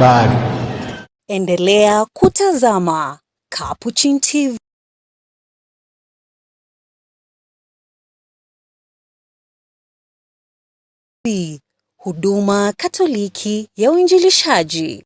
Bali. Endelea kutazama Capuchin TV. Huduma Katoliki ya Uinjilishaji.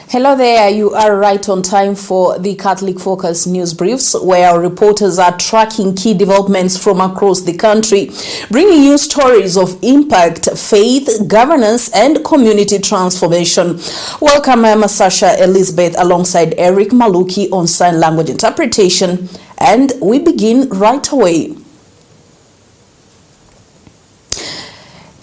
Hello there, you are right on time for the Catholic Focus News Briefs, where our reporters are tracking key developments from across the country, bringing you stories of impact, faith, governance, and community transformation. Welcome, I'm Sasha Elizabeth alongside Eric Maluki on sign language interpretation, and we begin right away.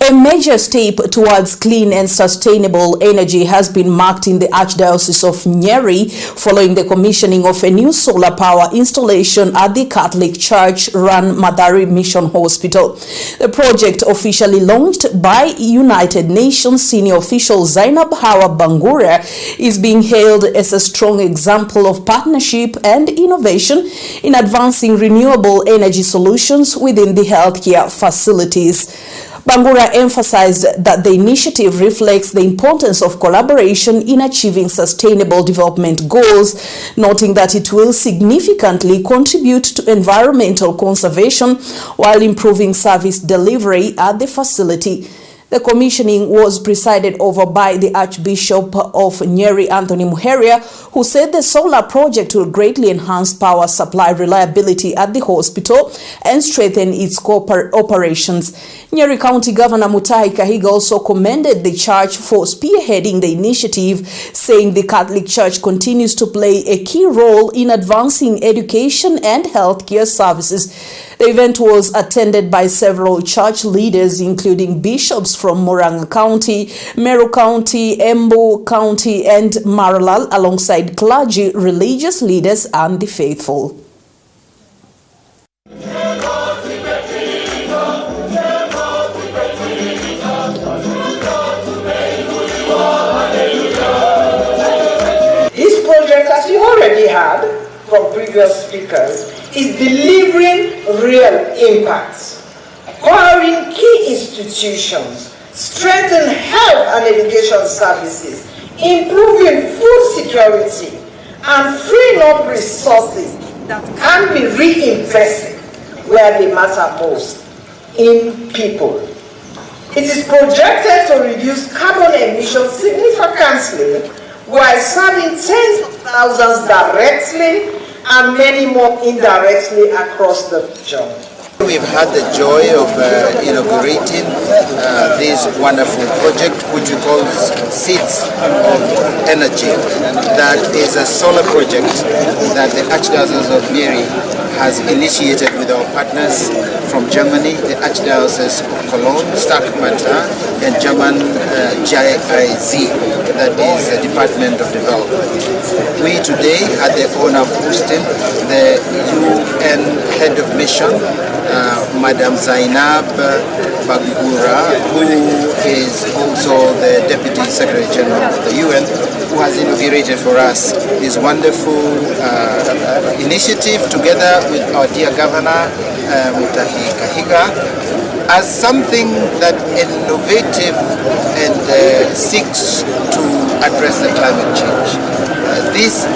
A major step towards clean and sustainable energy has been marked in the Archdiocese of Nyeri following the commissioning of a new solar power installation at the Catholic Church-run Mathari Mission Hospital. The project, officially launched by United Nations senior official Zainab Hawa Bangura, is being hailed as a strong example of partnership and innovation in advancing renewable energy solutions within the healthcare facilities. Bangura emphasized that the initiative reflects the importance of collaboration in achieving sustainable development goals, noting that it will significantly contribute to environmental conservation while improving service delivery at the facility. The commissioning was presided over by the Archbishop of Nyeri, Anthony Muheria, who said the solar project will greatly enhance power supply reliability at the hospital and strengthen its operations. Nyeri County Governor Mutahi Kahiga also commended the church for spearheading the initiative, saying the Catholic Church continues to play a key role in advancing education and healthcare services. The event was attended by several church leaders, including bishops from Murang'a County, Meru County, Embu County, and Maralal, alongside clergy, religious leaders, and the faithful. This project, as you already heard from previous speakers, is delivering real impacts, powering key institutions, strengthening health and education services, improving food security, and freeing up resources that can be reinvested where they matter most, in people. It is projected to reduce carbon emissions significantly while serving tens of thousands directly and many more indirectly across the region. We've had the joy of inaugurating this wonderful project, which we call Seeds of Energy. That is a solar project that the Archdiocese of Nyeri has initiated with our partners from Germany, the Archdiocese of Cologne, Starkmatter, and German GIZ, that is the Department of Development. We today had the honor of hosting the UN Head of Mission, Madam Zainab Bangura, who is also the Deputy Secretary General of the UN, who has inaugurated for us this wonderful initiative together with our dear Governor Mutahi Kahiga, as something that innovative and seeks to address the climate change. This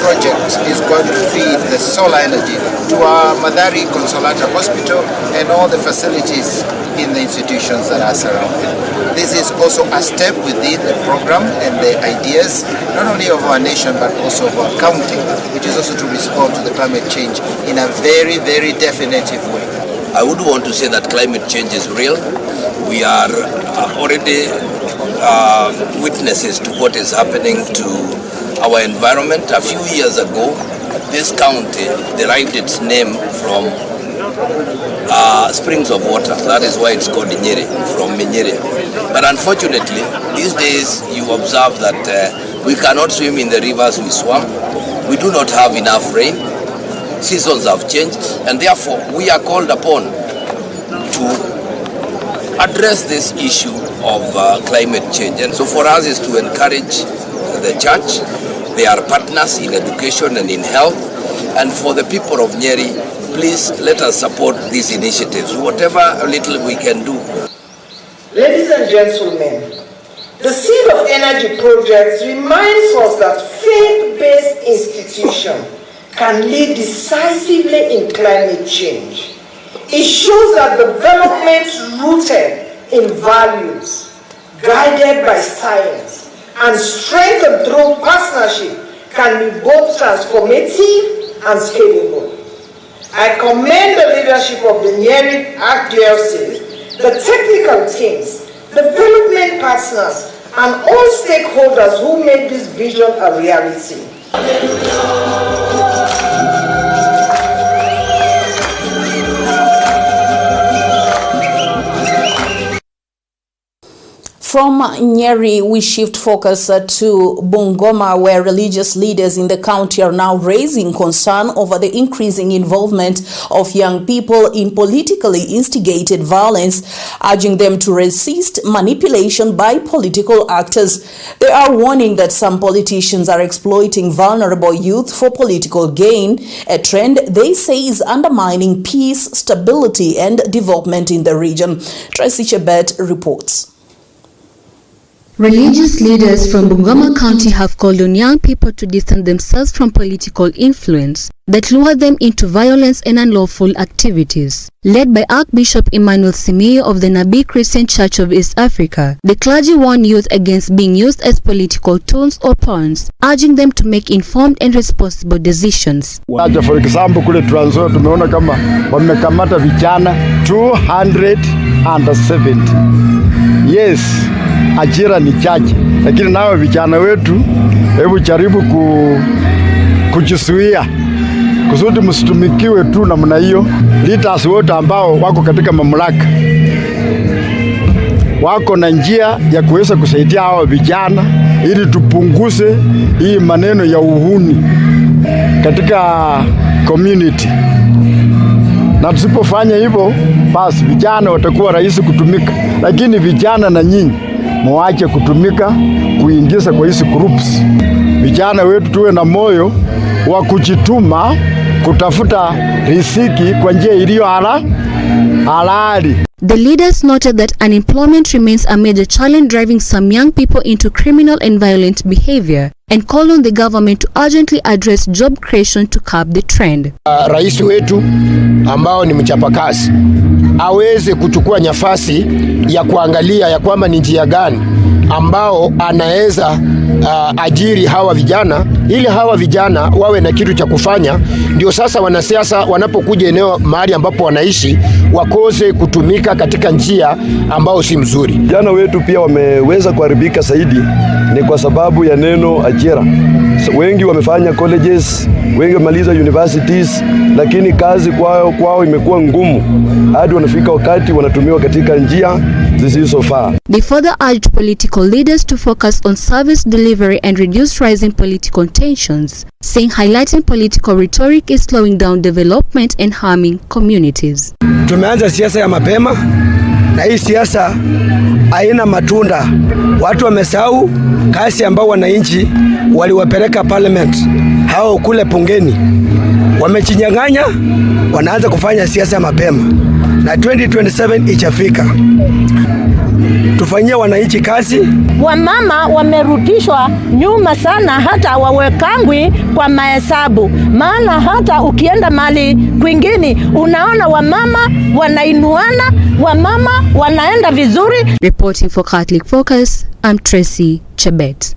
project is going to feed the solar energy to our Madari Consolata Hospital and all the facilities in the institutions that are surrounded. This is also a step within the program and the ideas, not only of our nation, but also of our county, which is also to respond to the climate change in a very, very definitive way. I would want to say that climate change is real. We are already witnesses to what is happening to our environment. A few years ago, this county derived its name from springs of water. That is why it's called Nyeri, from Nyeri. But unfortunately, these days you observe that we cannot swim in the rivers we swam. We do not have enough rain. Seasons have changed, and therefore we are called upon to address this issue of climate change. And so for us is to encourage the church. They are partners in education and in health. And for the people of Nyeri, please let us support these initiatives, whatever little we can do. Ladies and gentlemen, the Seed of Energy project reminds us that faith-based institutions can lead decisively in climate change. It shows that development rooted in values, guided by science, and strengthened through partnership can be both transformative and scalable. I commend the leadership of the Nyeri Archdiocese, the technical teams, development partners, and all stakeholders who made this vision a reality. From Nyeri, we shift focus to Bungoma, where religious leaders in the county are now raising concern over the increasing involvement of young people in politically instigated violence, urging them to resist manipulation by political actors. They are warning that some politicians are exploiting vulnerable youth for political gain, a trend they say is undermining peace, stability, and development in the region. Tracy Chebet reports. Religious leaders from Bungoma County have called on young people to distance themselves from political influence that lure them into violence and unlawful activities. Led by Archbishop Emmanuel Simiyu of the Nabi Christian Church of East Africa, the clergy warn youth against being used as political tools or pawns, urging them to make informed and responsible decisions. For example, kule Trans Nzoia tumeona kama wamekamata vijana 270. Yes, ajira ni chache, lakini nao vijana wetu hebu jaribu kujisuia kusudi msitumikiwe tu namna hiyo. Leaders wote ambao wako katika mamlaka wako na njia ya kuweza kusaidia hao vijana ili tupunguze hii maneno ya uhuni katika community. Na tusipofanya hivyo, basi vijana watakuwa rahisi kutumika. Lakini vijana na nyinyi muache kutumika kuingiza kwa hizi groups. Vijana wetu tuwe na moyo wa kujituma kutafuta riziki kwa njia iliyo halali. The leaders noted that unemployment remains a major challenge driving some young people into criminal and violent behavior and called on the government to urgently address job creation to curb the trend. Rais wetu ambao ni mchapakazi aweze kuchukua nafasi ya kuangalia ya kwamba ni njia gani ambao anaweza ajiri hawa vijana ili hawa vijana wawe na kitu cha kufanya, ndio sasa wanasiasa wanapokuja eneo mahali ambapo wanaishi wakose kutumika katika njia ambao si mzuri. Vijana wetu pia wameweza kuharibika zaidi ni kwa sababu ya neno ajira. Wengi wamefanya colleges, wengi wamaliza universities, lakini kazi kwao imekuwa ngumu hadi wanafika wakati wanatumiwa katika njia zisizofaa. They further urged political leaders to focus on service delivery and reduce rising political tensions, saying highlighting political rhetoric is slowing down development and harming communities. Tumeanza siasa ya mapema na hii siasa haina matunda. Watu wamesahau kazi ambao wananchi waliwapeleka parliament hao kule Pungeni. Wamechinyang'anya, wanaanza kufanya siasa ya mapema na 2027 ichafika. tufanyie wananchi kazi. Wamama wamerudishwa nyuma sana, hata hawawekangwi kwa mahesabu. Maana hata ukienda mali kwingine unaona wamama wanainuana, wamama wanaenda vizuri. Reporting for Catholic Focus, I'm Tracy Chebet.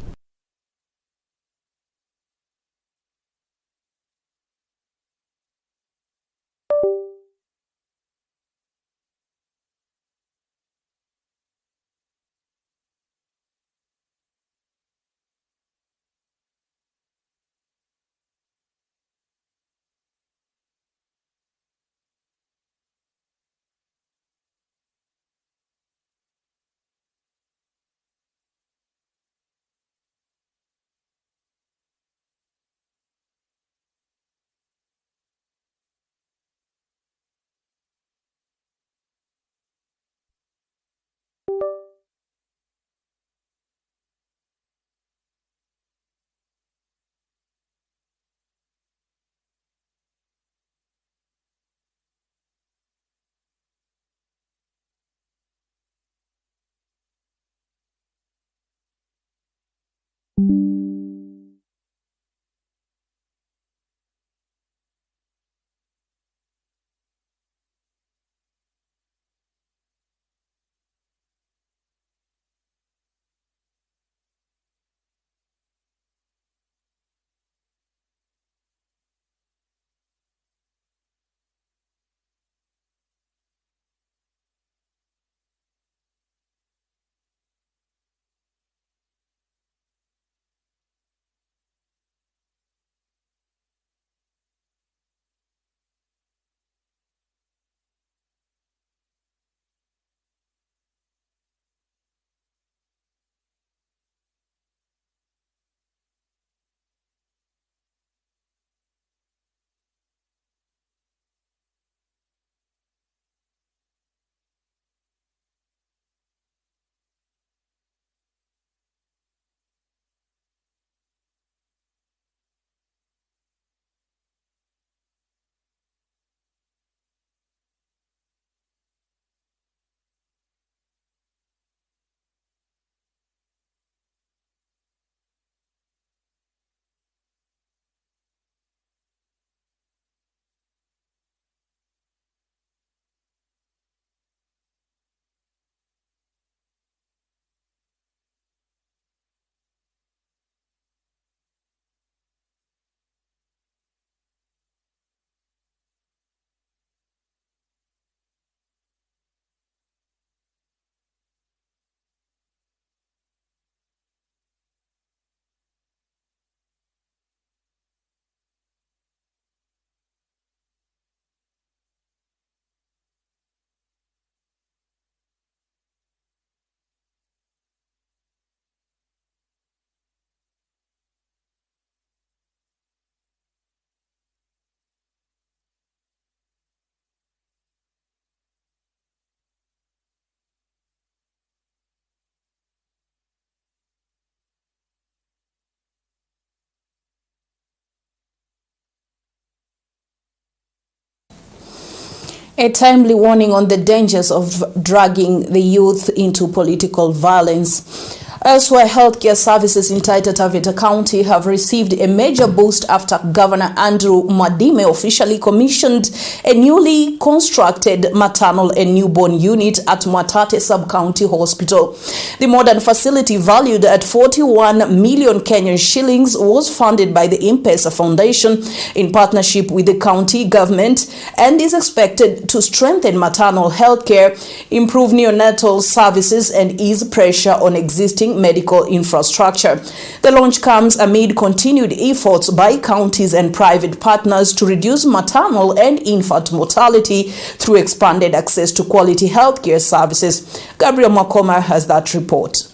A timely warning on the dangers of dragging the youth into political violence. Elsewhere, healthcare services in Taita Taveta County have received a major boost after Governor Andrew Mwadime officially commissioned a newly constructed maternal and newborn unit at Mwatate Sub-County Hospital. The modern facility, valued at 41 million Kenyan shillings, was funded by the Mpesa Foundation in partnership with the county government and is expected to strengthen maternal healthcare, improve neonatal services, and ease pressure on existing medical infrastructure. The launch comes amid continued efforts by counties and private partners to reduce maternal and infant mortality through expanded access to quality healthcare services. Gabriel Makoma has that report.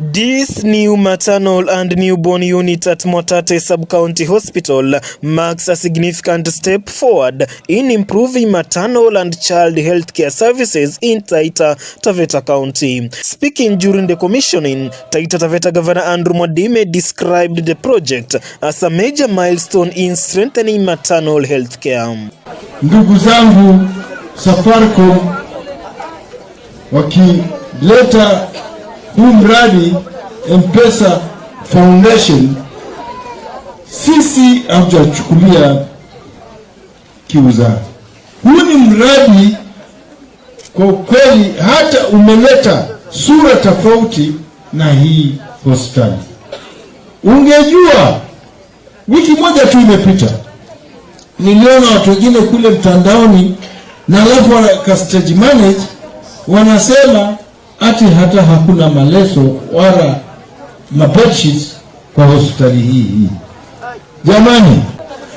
This new maternal and newborn unit at Mwatate Sub-County Hospital marks a significant step forward in improving maternal and child healthcare services in Taita Taveta County. Speaking during the commissioning, Taita Taveta Governor Andrew Mwadime described the project as a major milestone in strengthening maternal healthcare. Ndugu zangu, Safaricom wakileta huu mradi Mpesa Foundation, sisi hatujachukulia kiuza. Huu ni mradi kwa kweli, hata umeleta sura tofauti na hii hospitali. Ungejua wiki moja tu imepita, niliona watu wengine kule mtandaoni na alafu wakastage manage wanasema ati hata hakuna maleso wala mabedsheets kwa hospitali hii. Jamani,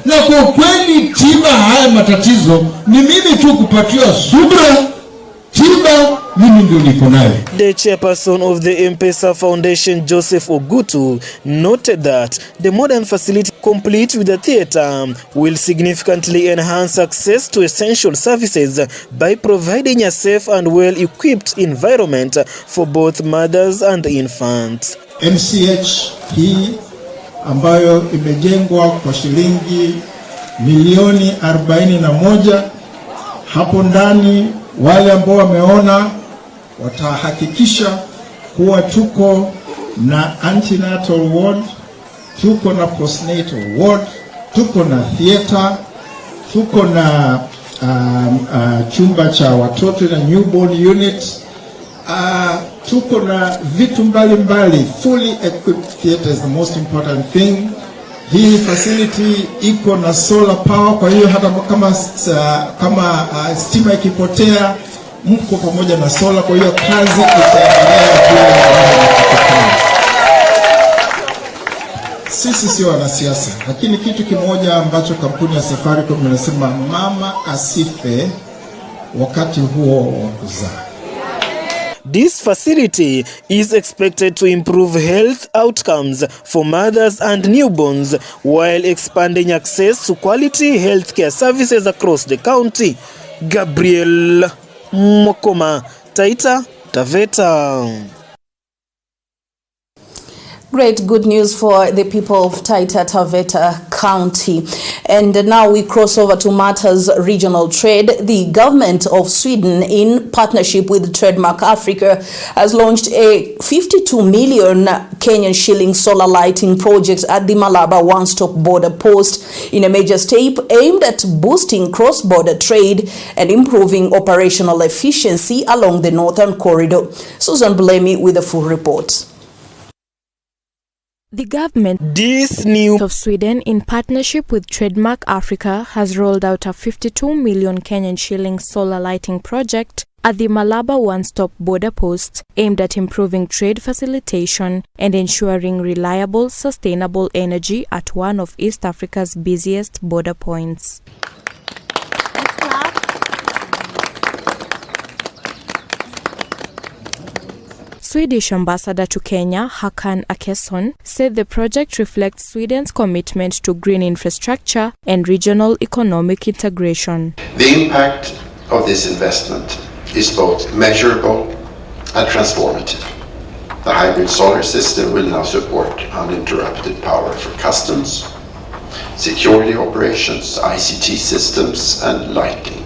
na kwa kweli tiba haya matatizo ni mimi tu kupatiwa subra, tiba mimi ndio niko nayo. The chairperson of the Mpesa Foundation, Joseph Ogutu, noted that the modern facility, complete with the theatre, will significantly enhance access to essential services by providing a safe and well-equipped environment for both mothers and infants. MCH hii ambayo imejengwa kwa shilingi milioni 41, hapo ndani wale ambao wameona watahakikisha kuwa tuko na antenatal ward, tuko na postnatal ward, tuko na theater, tuko na chumba cha watoto na newborn unit, tuko na vitu mbalimbali. Fully equipped theater is the most important thing. Hii facility iko na solar power, kwa hiyo hata kama stima ikipotea mko pamoja na solar, kwa hiyo kazi itaendelea. Sisi sio wanasiasa, lakini kitu kimoja ambacho kampuni ya Safaricom inasema, mama asife wakati huo wa kuzaa. This facility is expected to improve health outcomes for mothers and newborns while expanding access to quality healthcare services across the county. Gabriel Mokoma, Taita Taveta. Great good news for the people of Taita Taveta County. And now we cross over to matters regional trade. The government of Sweden, in partnership with Trademark Africa, has launched a 52 million Kenyan shilling solar lighting project at the Malaba one-stop border post in a major step aimed at boosting cross-border trade and improving operational efficiency along the northern corridor. Susan Bulemi with a full report. The government of Sweden, in partnership with Trademark Africa, has rolled out a 52 million Kenyan shilling solar lighting project at the Malaba one-stop border post aimed at improving trade facilitation and ensuring reliable, sustainable energy at one of East Africa's busiest border points. Swedish ambassador to Kenya, Hakan Akeson, said the project reflects Sweden's commitment to green infrastructure and regional economic integration. The impact of this investment is both measurable and transformative. The hybrid solar system will now support uninterrupted power for customs, security operations, ICT systems, and lighting,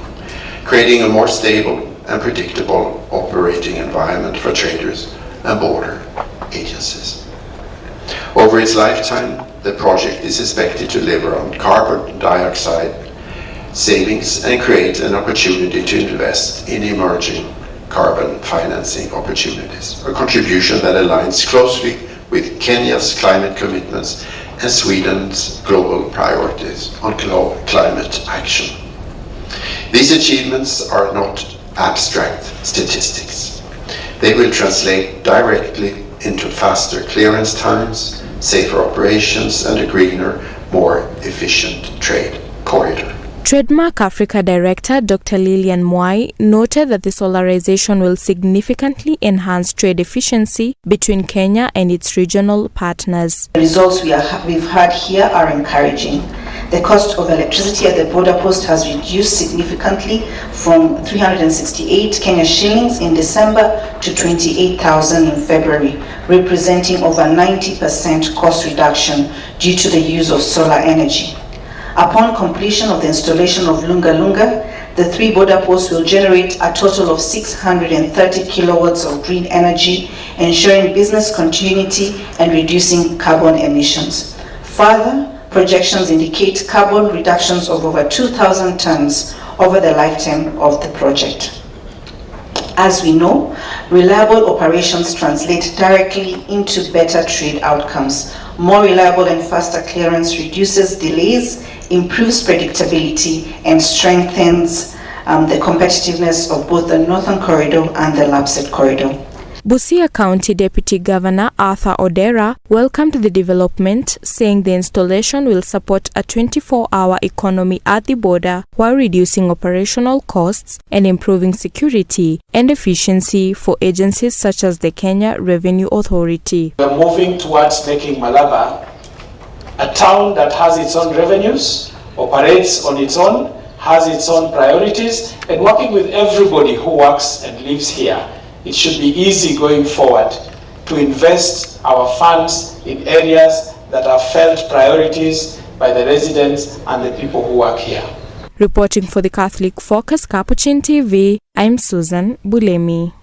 creating a more stable and predictable operating environment for traders and border agencies. Over its lifetime, the project is expected to deliver on carbon dioxide savings and create an opportunity to invest in emerging carbon financing opportunities, a contribution that aligns closely with Kenya's climate commitments and Sweden's global priorities on climate action. These achievements are not abstract statistics. They will translate directly into faster clearance times, safer operations, and a greener, more efficient trade corridor. Trademark Africa Director Dr. Lilian Mwai noted that the solarization will significantly enhance trade efficiency between Kenya and its regional partners. The results we've had here are encouraging. The cost of electricity at the border post has reduced significantly from 368 Kenya shillings in December to 28,000 in February, representing over 90% cost reduction due to the use of solar energy. Upon completion of the installation of Lunga Lunga, The 3 border posts will generate a total of 630 kilowatts of green energy, ensuring business continuity and reducing carbon emissions. Further, projections indicate carbon reductions of over 2,000 tons over the lifetime of the project. As we know, reliable operations translate directly into better trade outcomes. More reliable and faster clearance reduces delays, improves predictability, and strengthens the competitiveness of both the Northern Corridor and the Lapsset Corridor. Busia County Deputy Governor Arthur Odera welcomed the development, saying the installation will support a 24-hour economy at the border while reducing operational costs and improving security and efficiency for agencies such as the Kenya Revenue Authority. We are moving towards making Malaba a town that has its own revenues, operates on its own, has its own priorities, and working with everybody who works and lives here. It should be easy going forward to invest our funds in areas that are felt priorities by the residents and the people who work here. Reporting for the Catholic Focus Capuchin TV, I'm Susan Bulemi.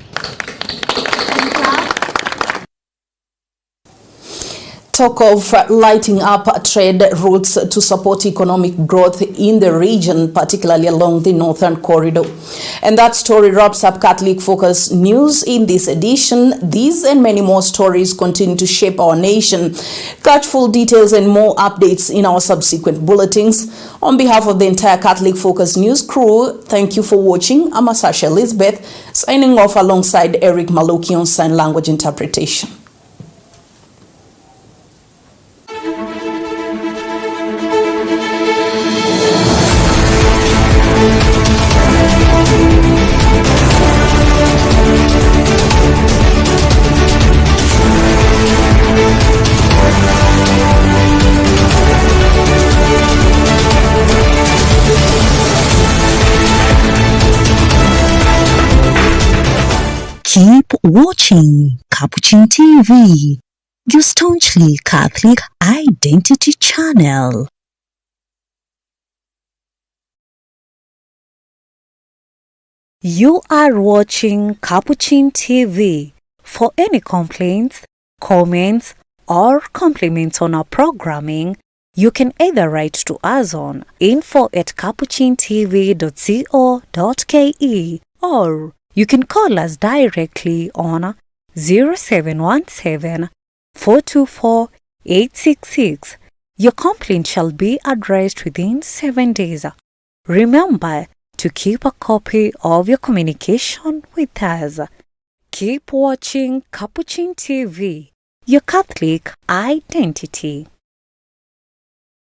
Talk of lighting up trade routes to support economic growth in the region, particularly along the Northern Corridor. And that story wraps up Catholic Focus News in this edition. These and many more stories continue to shape our nation. Catch full details and more updates in our subsequent bulletins. On behalf of the entire Catholic Focus News crew, thank you for watching. I'm Sasha Elizabeth, signing off alongside Eric Maluki on sign language interpretation. Keep watching Capuchin TV, your staunchly Catholic identity channel. You are watching Capuchin TV. For any complaints, comments, or compliments on our programming, you can either write to us on info@capuchintv.co.ke or you can call us directly on 0717 424 866. Your complaint shall be addressed within 7 days. Remember to keep a copy of your communication with us. Keep watching Capuchin TV, your Catholic identity.